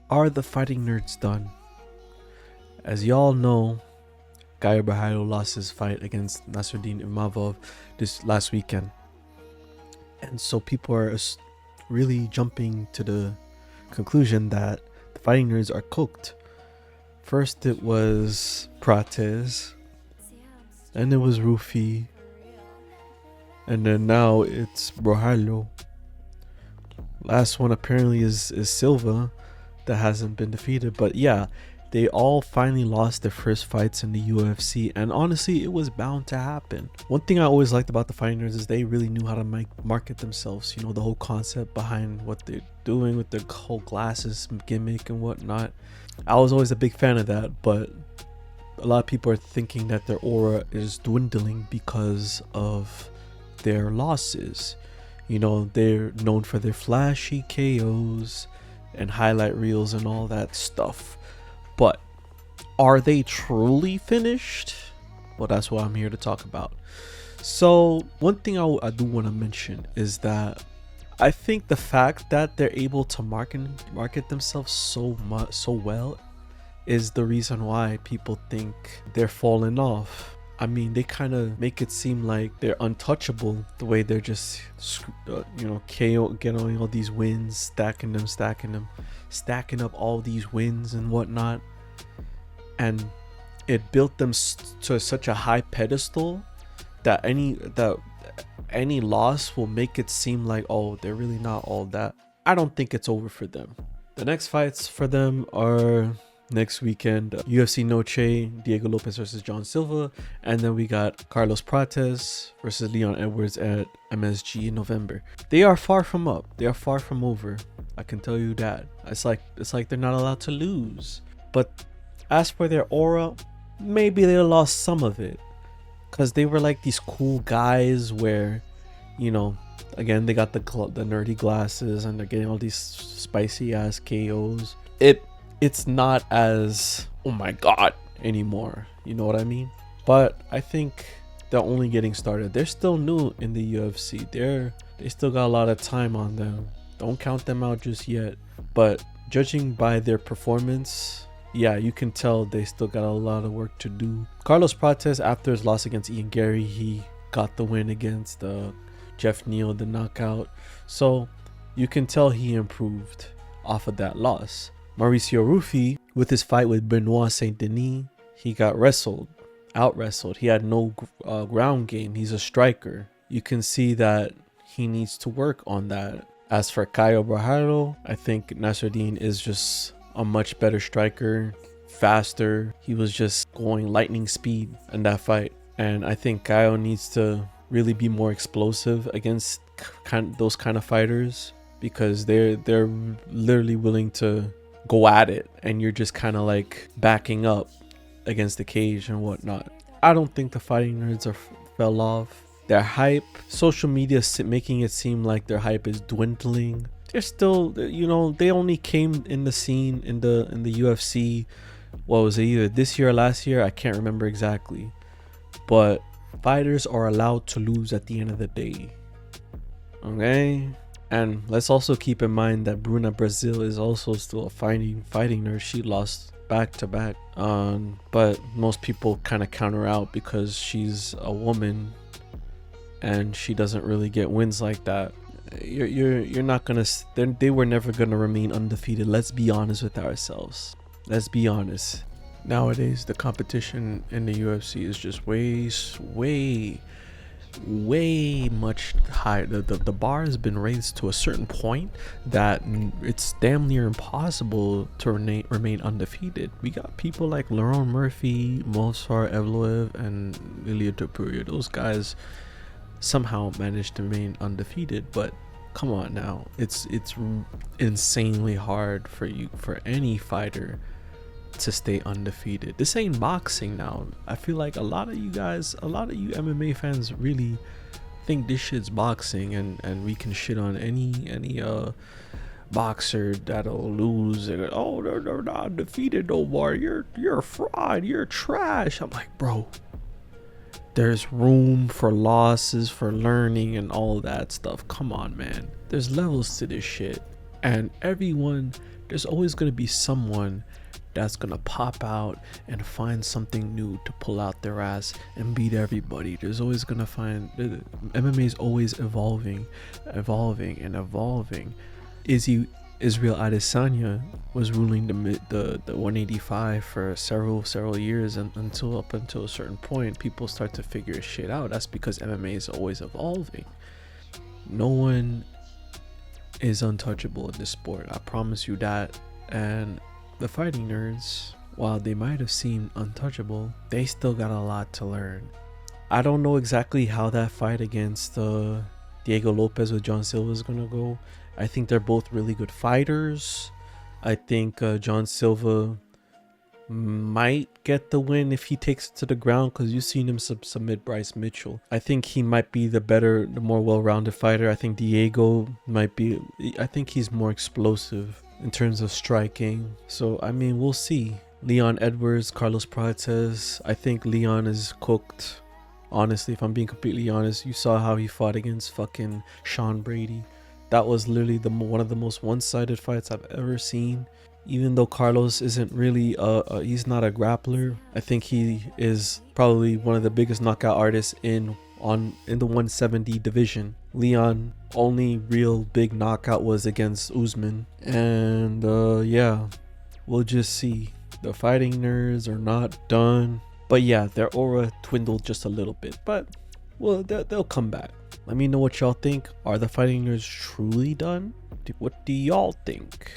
Are the fighting nerds done? As y'all know, Caio Borralho lost his fight against Nasruddin Imavov this last weekend. And so people are really jumping to the conclusion that the fighting nerds are cooked. First it was Prates, and it was Rufi, and then now it's Borralho. Last one apparently is Silva that hasn't been defeated. But yeah, they all finally lost their first fights in the UFC, and honestly, it was bound to happen. One thing I always liked about the fighting nerds is they really knew how to market themselves. You know, the whole concept behind what they're doing with their whole glasses gimmick and whatnot. I was always a big fan of that, but a lot of people are thinking that their aura is dwindling because of their losses. You know, they're known for their flashy KOs and highlight reels and all that stuff. But are they truly finished? Well, that's what I'm here to talk about. So one thing I do want to mention is that I think the fact that they're able to market themselves so well is the reason why people think they're falling off. I mean, they kind of make it seem like they're untouchable the way they're just, KO, getting all these wins, stacking up all these wins and whatnot. And it built them to such a high pedestal that any loss will make it seem like, oh, they're really not all that. I don't think it's over for them. The next fights for them are next weekend, UFC Noche, Diego Lopez versus John Silva, and then we got Carlos Prates versus Leon Edwards at MSG in November. They are far from up. They are far from over. I can tell you that. It's like they're not allowed to lose. But as for their aura, maybe they lost some of it, because they were like these cool guys where, you know, again, they got the nerdy glasses and they're getting all these spicy ass KOs. It's not as, oh my god, anymore. You know what I mean? But I think they're only getting started. They're still new in the UFC. They still got a lot of time on them. Don't count them out just yet. But judging by their performance, yeah, you can tell they still got a lot of work to do. Carlos Prates, after his loss against Ian Gary, he got the win against Jeff Neal, the knockout. So you can tell he improved off of that loss. Mauricio Rufi, with his fight with Benoit Saint Denis, he got out wrestled. He had no ground game. He's a striker. You can see that he needs to work on that. As for Caio Borralho, I think Nasruddin is just a much better striker, faster. He was just going lightning speed in that fight. And I think Caio needs to really be more explosive against those kind of fighters, because they're literally willing to go at it and you're just kind of like backing up against the cage and whatnot. I don't think the fighting nerds fell off. Their hype, social media making it seem like their hype is dwindling. They're still, you know, they only came in the scene in the UFC, what was it, either this year or last year, I can't remember exactly. But fighters are allowed to lose at the end of the day. Okay? And let's also keep in mind that Bruna Brazil is also still a fighting nerd. She lost back to back. But most people kind of counter out because she's a woman and she doesn't really get wins like that. You're not gonna. They were never gonna remain undefeated. Let's be honest with ourselves. Let's be honest. Nowadays, the competition in the UFC is just way much higher. The bar has been raised to a certain point that it's damn near impossible to remain undefeated. We got people like Lerone Murphy, Movsar Evloev, and Ilia Topuria. Those guys somehow managed to remain undefeated, but come on now, it's insanely hard for any fighter to stay undefeated. This ain't boxing now. I feel like a lot of you MMA fans really think this shit's boxing, and we can shit on any boxer that'll lose and, oh, they're not defeated no more, you're a fraud, you're trash. I'm like, bro, there's room for losses, for learning and all that stuff. Come on, man. There's levels to this shit, and everyone there's always going to be someone that's going to pop out and find something new to pull out their ass and beat everybody. There's always going to find, MMA is always evolving. Israel Adesanya was ruling the 185 for several years, and up until a certain point, people start to figure shit out. That's because MMA is always evolving. No one is untouchable in this sport, I promise you that. And the fighting nerds, while they might have seemed untouchable, they still got a lot to learn. I don't know exactly how that fight against Diego Lopez with John Silva is gonna go. I think they're both really good fighters. I think John Silva might get the win if he takes it to the ground, because you've seen him submit Bryce Mitchell. I think he might be the more well-rounded fighter. I think Diego I think he's more explosive in terms of striking. So, I mean, we'll see. Leon Edwards, Carlos Prates. I think Leon is cooked. Honestly, if I'm being completely honest, you saw how he fought against fucking Sean Brady. That was literally one of the most one-sided fights I've ever seen. Even though Carlos isn't really he's not a grappler, I think he is probably one of the biggest knockout artists in the 170 division. Leon only real big knockout was against Usman, and yeah, we'll just see. The fighting nerds are not done, but yeah, their aura dwindled just a little bit, but well, they'll come back. Let me know what y'all think. Are the fighting nerds truly done? What do y'all think?